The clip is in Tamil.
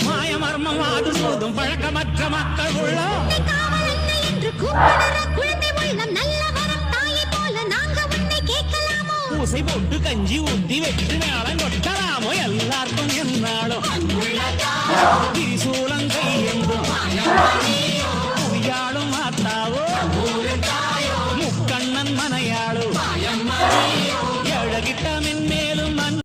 மாயமர்மமாது சூதும் பழக்கமற்ற மக்கள் உள்ள பூசை போட்டு கஞ்சி ஊட்டி வெற்றி மேள